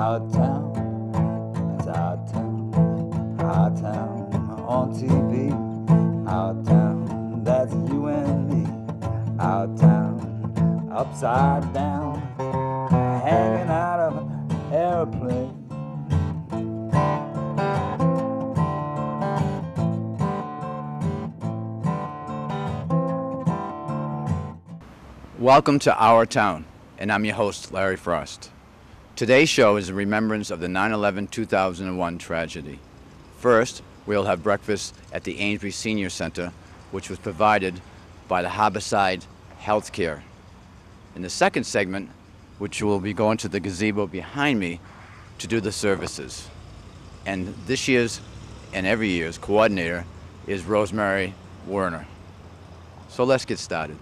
Our town, it's our town on TV. Our town, that's you and me. Our town, upside down, hanging out of an airplane. Welcome to Our Town, and I'm your host, Larry Frost. Today's show is a remembrance of the 9/11/2001 tragedy. First, we'll have breakfast at the Amesbury Senior Center, which was provided by the Harborside Healthcare. In the second segment, which will be going to the gazebo behind me to do the services. And this year's and every year's coordinator is Rosemary Werner. So let's get started.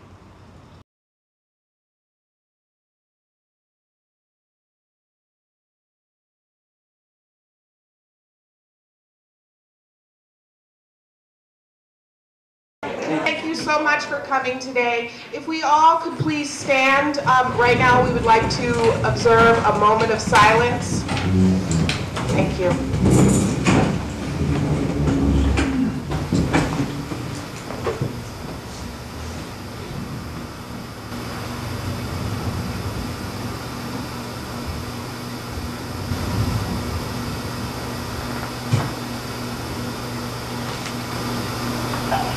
Thank you so much for coming today. If we all could please stand right now, we would like to observe a moment of silence. Thank you.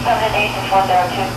Seven eight to 402.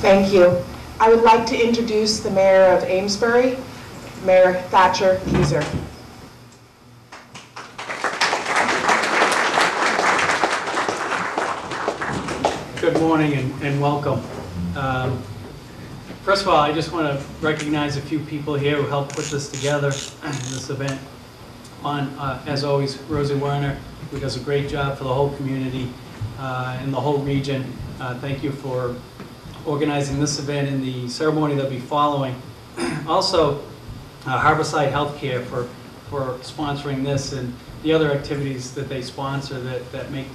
Thank you. I would like to introduce the Mayor of Amesbury, Mayor Thatcher Keezer. Good morning and welcome. First of all, I just want to recognize a few people here who helped put this together, this event. As always, Rosie Werner, who does a great job for the whole community and the whole region. Thank you for organizing this event and the ceremony that'll be following. Also, Harborside Healthcare for sponsoring this and the other activities that they sponsor that make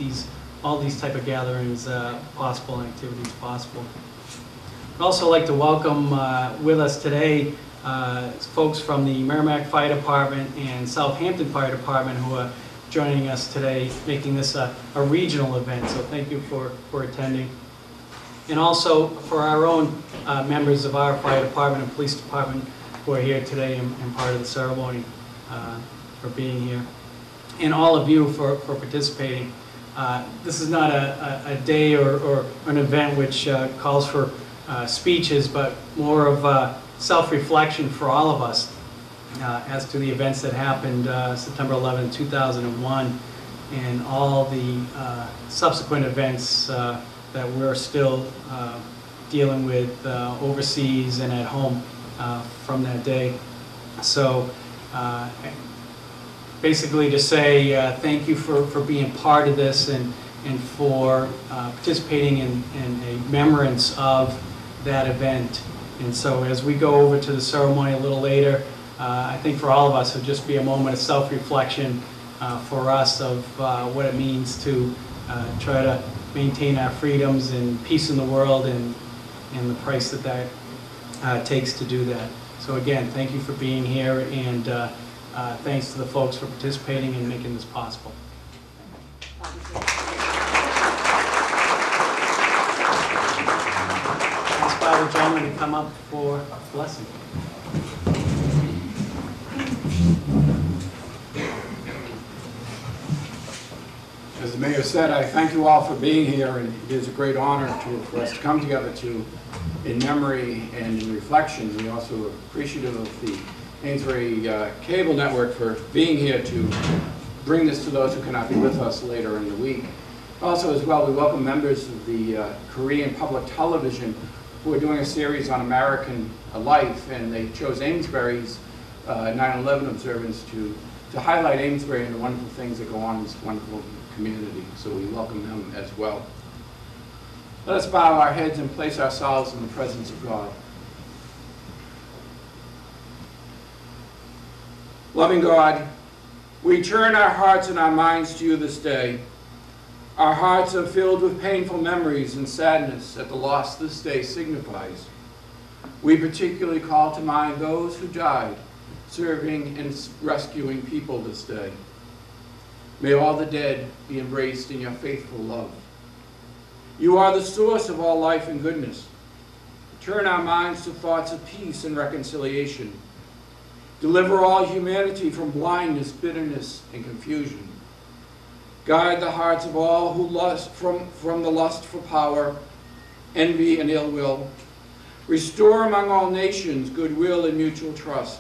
all these type of gatherings possible and activities possible. I'd also like to welcome with us today folks from the Merrimack Fire Department and Southampton Fire Department who are joining us today, making this a regional event. So thank you for attending. And also for our own members of our fire department and police department who are here today and part of the ceremony for being here. And all of you for participating. This is not a day or an event which calls for speeches, but more of self-reflection for all of us as to the events that happened September 11, 2001 and all the subsequent events that we're still dealing with overseas and at home from that day. So basically to say thank you for being part of this and for participating in a remembrance of that event. And so as we go over to the ceremony a little later, I think for all of us it'll just be a moment of self-reflection for us of what it means to try to maintain our freedoms and peace in the world and the price that takes to do that. So again, thank you for being here and thanks to the folks for participating and making this possible. Ask Bible gentlemen to come up for a blessing. As the mayor said, I thank you all for being here, and it is a great honor for us to come together in memory and in reflection. We also are appreciative of the Amesbury Cable Network for being here to bring this to those who cannot be with us later in the week. Also, as well, we welcome members of the Korean Public Television who are doing a series on American life, and they chose Amesbury's 9/11 observance to highlight Amesbury and the wonderful things that go on in this wonderful community. So we welcome them as well. Let us bow our heads and place ourselves in the presence of God. Loving God, we turn our hearts and our minds to you this day. Our hearts are filled with painful memories and sadness at the loss this day signifies. We particularly call to mind those who died serving and rescuing people this day. May all the dead be embraced in your faithful love. You are the source of all life and goodness. Turn our minds to thoughts of peace and reconciliation. Deliver all humanity from blindness, bitterness, and confusion. Guide the hearts of all who lust from the lust for power, envy, and ill will. Restore among all nations goodwill and mutual trust.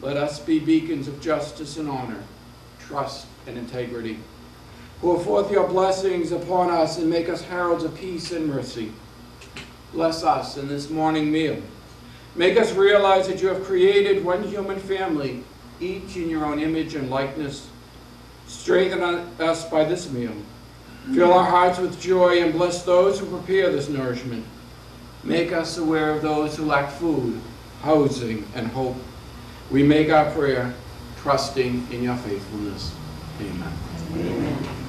Let us be beacons of justice and honor, trust and integrity. Pour forth your blessings upon us and make us heralds of peace and mercy. Bless us in this morning meal. Make us realize that you have created one human family, each in your own image and likeness. Strengthen us by this meal. Fill our hearts with joy and bless those who prepare this nourishment. Make us aware of those who lack food, housing, and hope. We make our prayer, trusting in your faithfulness. Amen. Amen.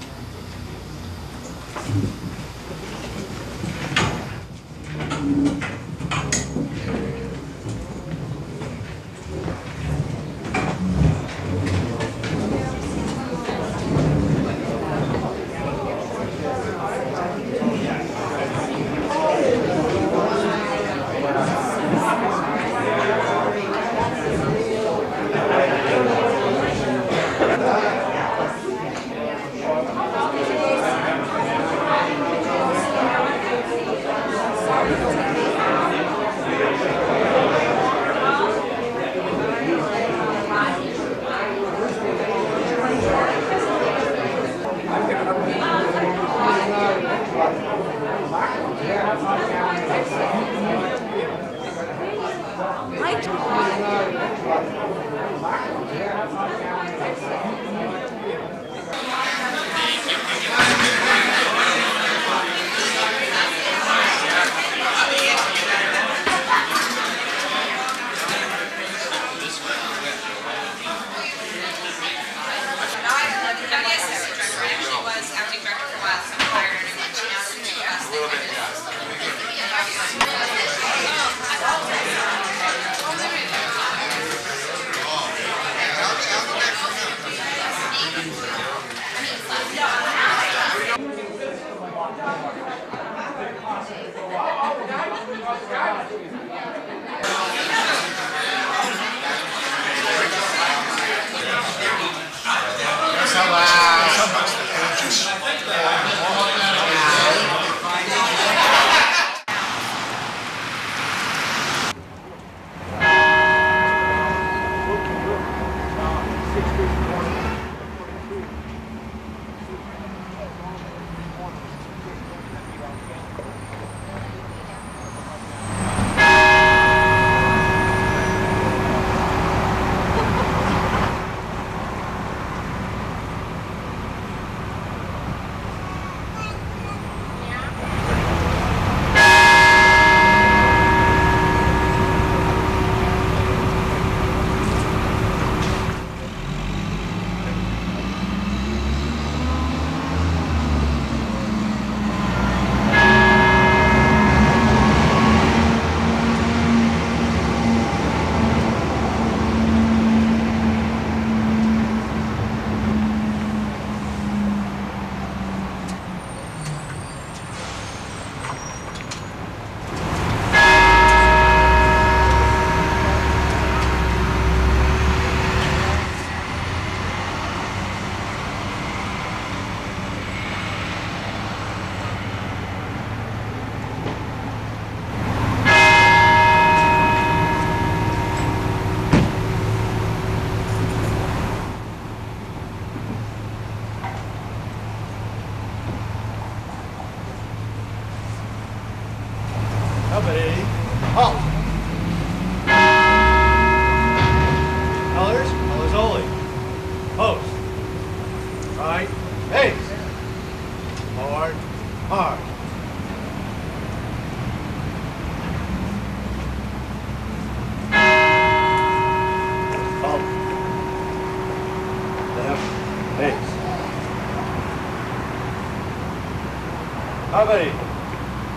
Company.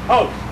Post.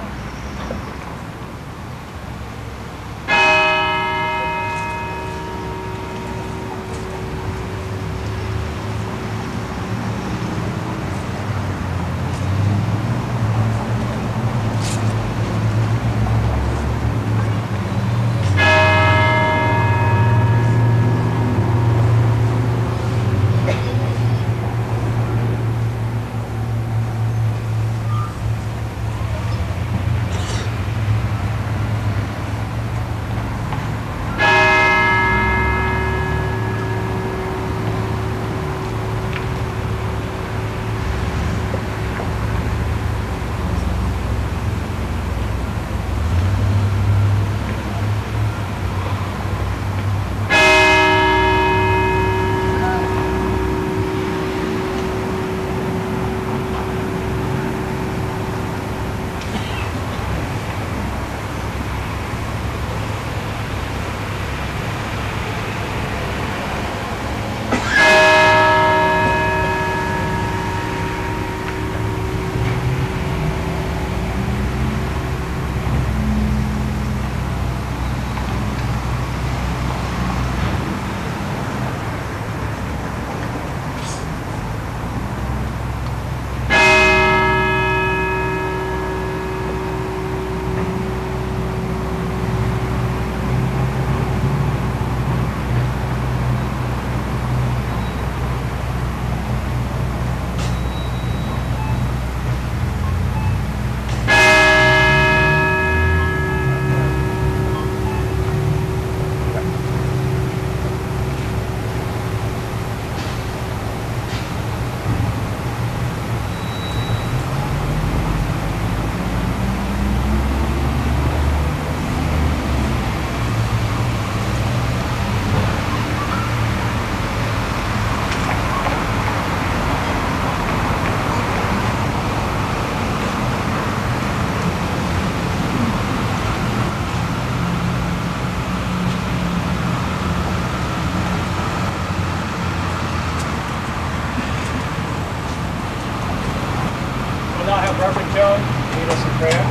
Reverend Joan, lead us in prayer.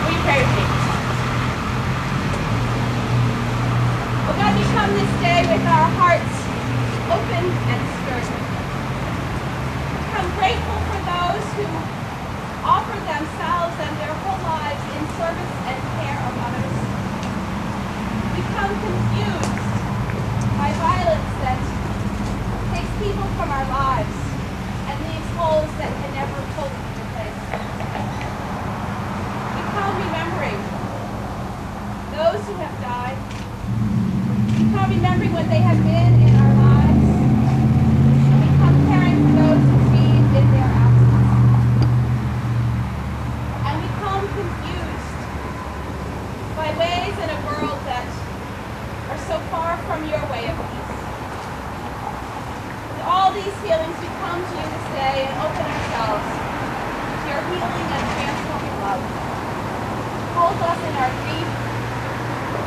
We pray with you. Oh God, we come this day with our hearts open and stirred. I'm grateful for those who offer themselves and their whole lives in service and care of others. We come confused by violence that takes people from our lives and leaves holes that can never hope to replace. We come remembering those who have died. We come remembering what they have been in our lives. And we come caring for those who grieve in their absence. And we come confused by ways in a world that are so far from your way of peace. With all these feelings, we come to you this day and open ourselves to your healing and transforming love. Hold us in our grief.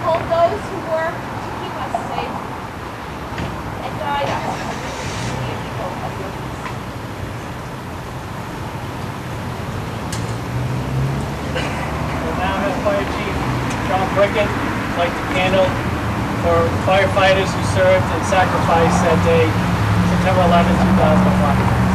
Hold those who work to keep us safe. And guide us to be a people of your peace. We'll now have Fire Chief John Brickett light the candle for firefighters who served and sacrificed that day, September 11, 2001.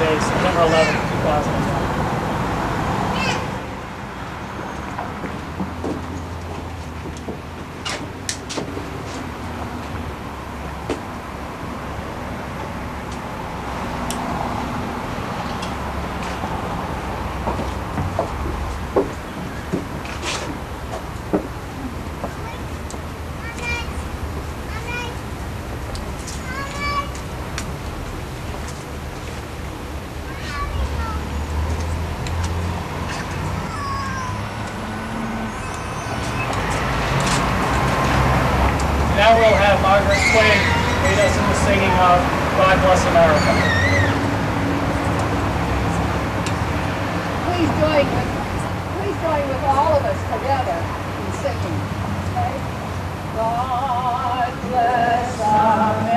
day, September 11th, 2001. Now we'll have Margaret Quinn lead us in the singing of God Bless America. Please join with all of us together in singing. Okay? God bless America.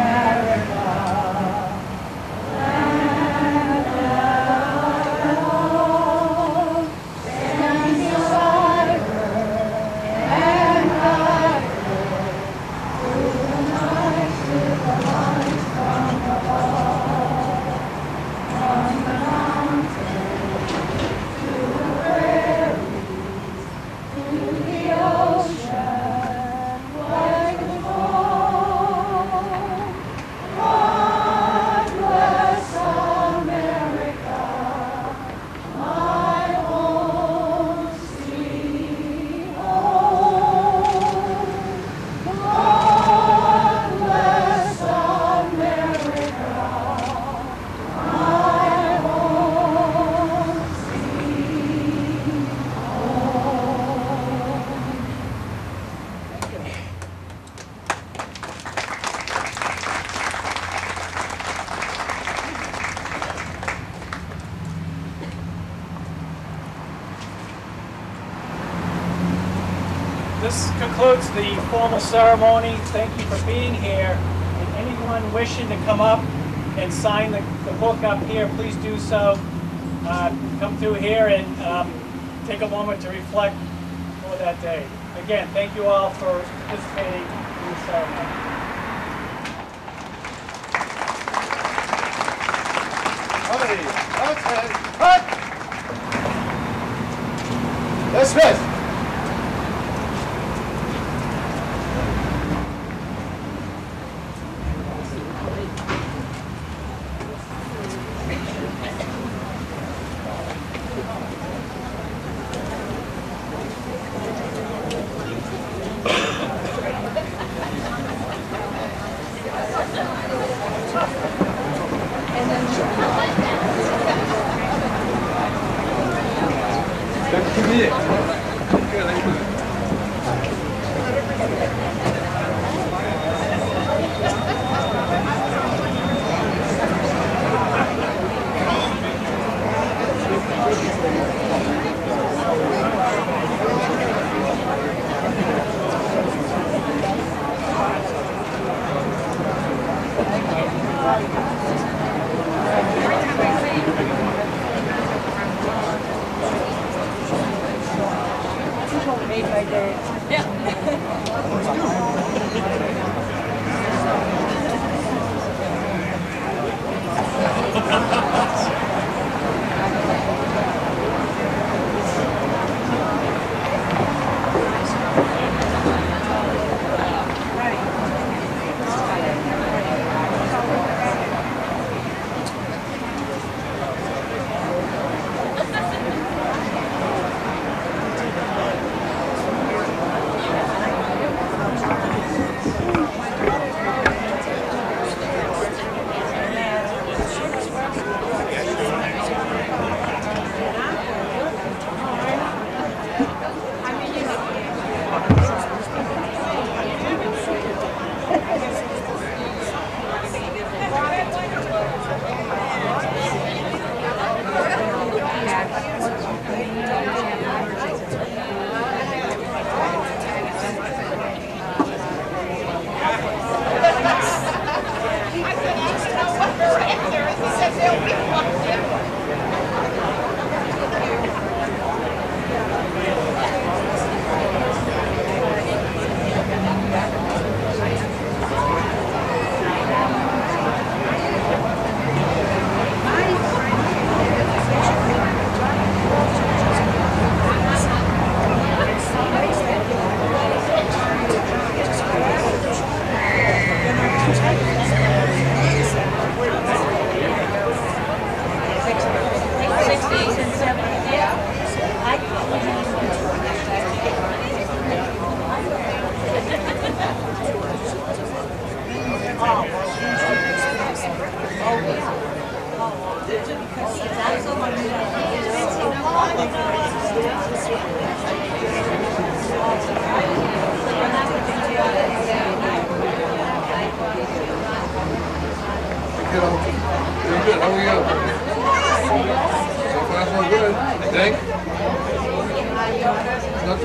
This concludes the formal ceremony. Thank you for being here. And anyone wishing to come up and sign the book up here, please do so. Come through here and take a moment to reflect for that day. Again, thank you all for participating in the ceremony. Dismiss!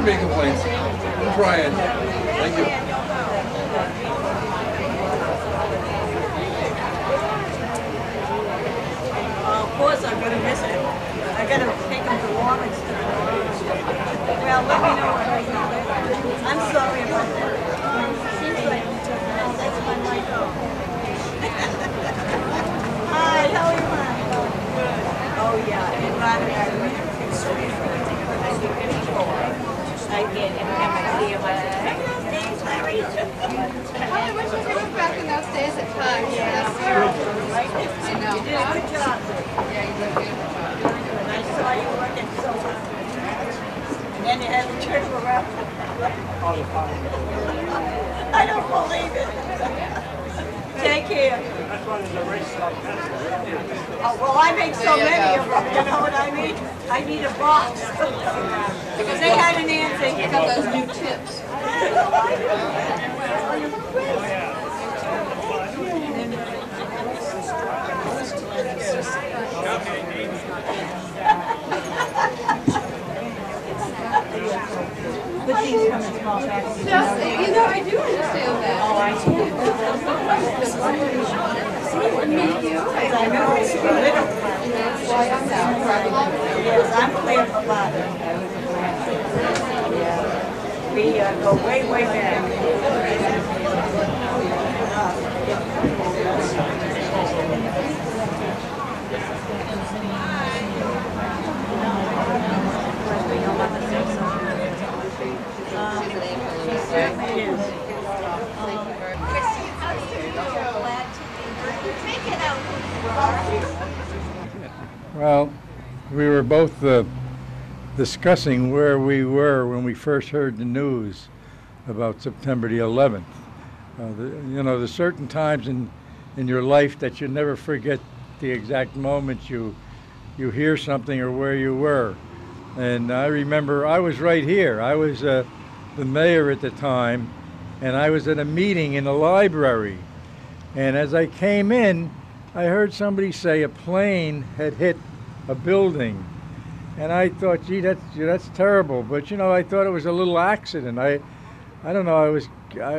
too many complaints. I'm trying. Thank you. Of course, I'm going to miss it. I got to take them to Warminster. Well, let me know what I can do. I'm sorry about that. Seems like you took it. That's my mic off. Hi, how are you, hon? Good. Oh, yeah. And Robin, I did. And thanks, Larry. I wish I could back in those days at times. Yes, sir. I know. You did a good job. Yeah, you did good. I saw you working so hard. And then you had to turn around. I don't believe it. Take care. Oh, well, I make so many of them, you know what I mean? I need a box. Because they had an answer. I got those new tips. But these come in small packages. Yes, you know, I do understand that. Oh, I do. Me too. I know it's little. That's why I'm now. Yes, I'm clear for lot. Yeah. We go way, way back. She certainly is. Well, we were both discussing where we were when we first heard the news about September the 11th. You know, there's certain times in your life that you never forget the exact moment you hear something or where you were. And I remember I was right here. I was the mayor at the time, and I was at a meeting in the library. And as I came in, I heard somebody say a plane had hit a building. And I thought, gee, that's terrible. But you know, I thought it was a little accident. I don't know, I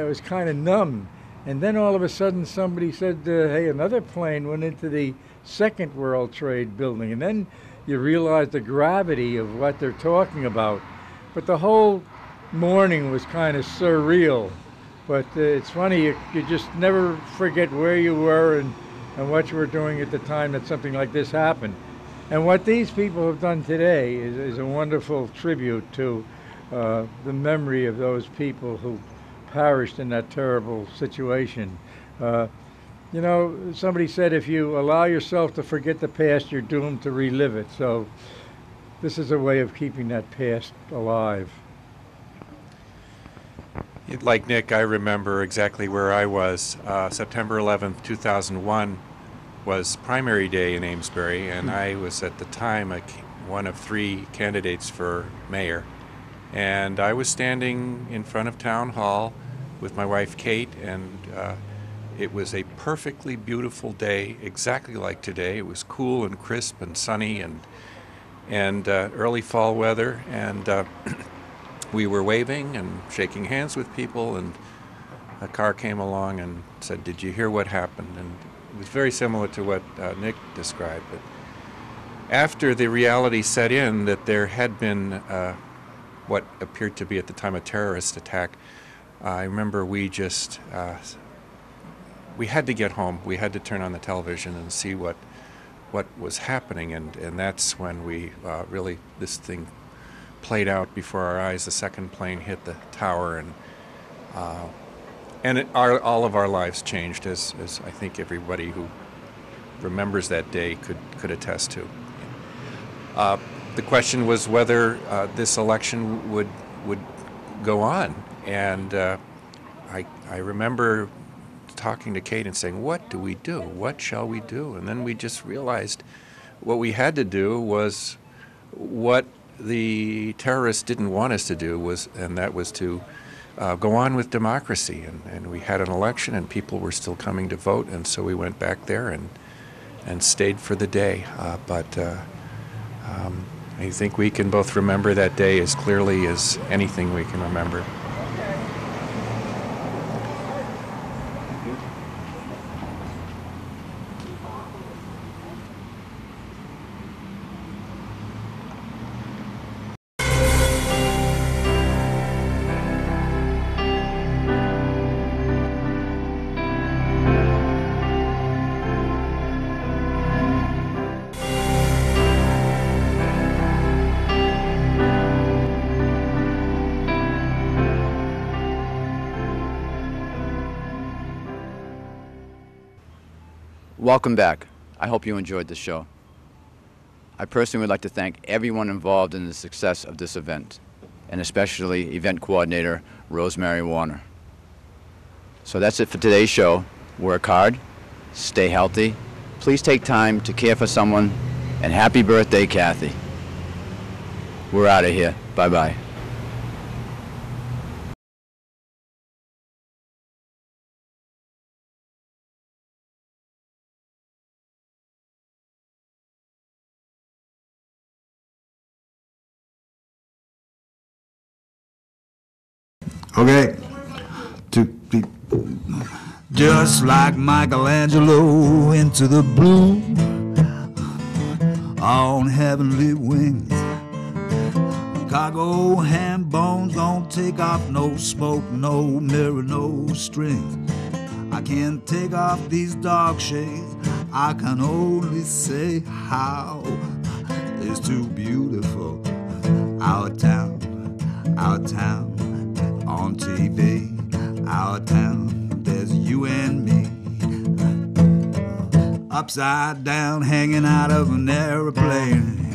was kind of numb. And then all of a sudden somebody said, hey, another plane went into the Second World Trade Building. And then you realize the gravity of what they're talking about. But the whole morning was kind of surreal. But it's funny, you just never forget where you were and what you were doing at the time that something like this happened. And what these people have done today is a wonderful tribute to the memory of those people who perished in that terrible situation. You know, somebody said if you allow yourself to forget the past, you're doomed to relive it. So this is a way of keeping that past alive. Like Nick, I remember exactly where I was. September 11th, 2001 was primary day in Amesbury, and I was at the time one of 3 candidates for mayor. And I was standing in front of Town Hall with my wife Kate, and it was a perfectly beautiful day, exactly like today. It was cool and crisp and sunny and early fall weather, and we were waving and shaking hands with people, and a car came along and said, "Did you hear what happened?" And it was very similar to what Nick described. But after the reality set in that there had been what appeared to be at the time a terrorist attack, I remember we just we had to get home. We had to turn on the television and see what was happening, and that's when we really, this thing played out before our eyes. The second plane hit the tower, and all of our lives changed, as I think everybody who remembers that day could attest to. The question was whether this election would go on, and I remember talking to Kate and saying, "What do we do? What shall we do?" And then we just realized what we had to do was what the terrorists didn't want us to do, and that was to go on with democracy. And we had an election, and people were still coming to vote, and so we went back there and stayed for the day. But I think we can both remember that day as clearly as anything we can remember. Welcome back. I hope you enjoyed the show. I personally would like to thank everyone involved in the success of this event, and especially event coordinator Rosemary Warner. So that's it for today's show. Work hard, stay healthy, please take time to care for someone, and happy birthday, Kathy. We're out of here. Bye-bye. Okay. Just like Michelangelo into the blue on heavenly wings. Cargo ham bones don't take off, no smoke, no mirror, no strings. I can't take off these dark shades. I can only say how it's too beautiful. Our town on TV. Our town, there's you and me. Upside down, hanging out of an airplane.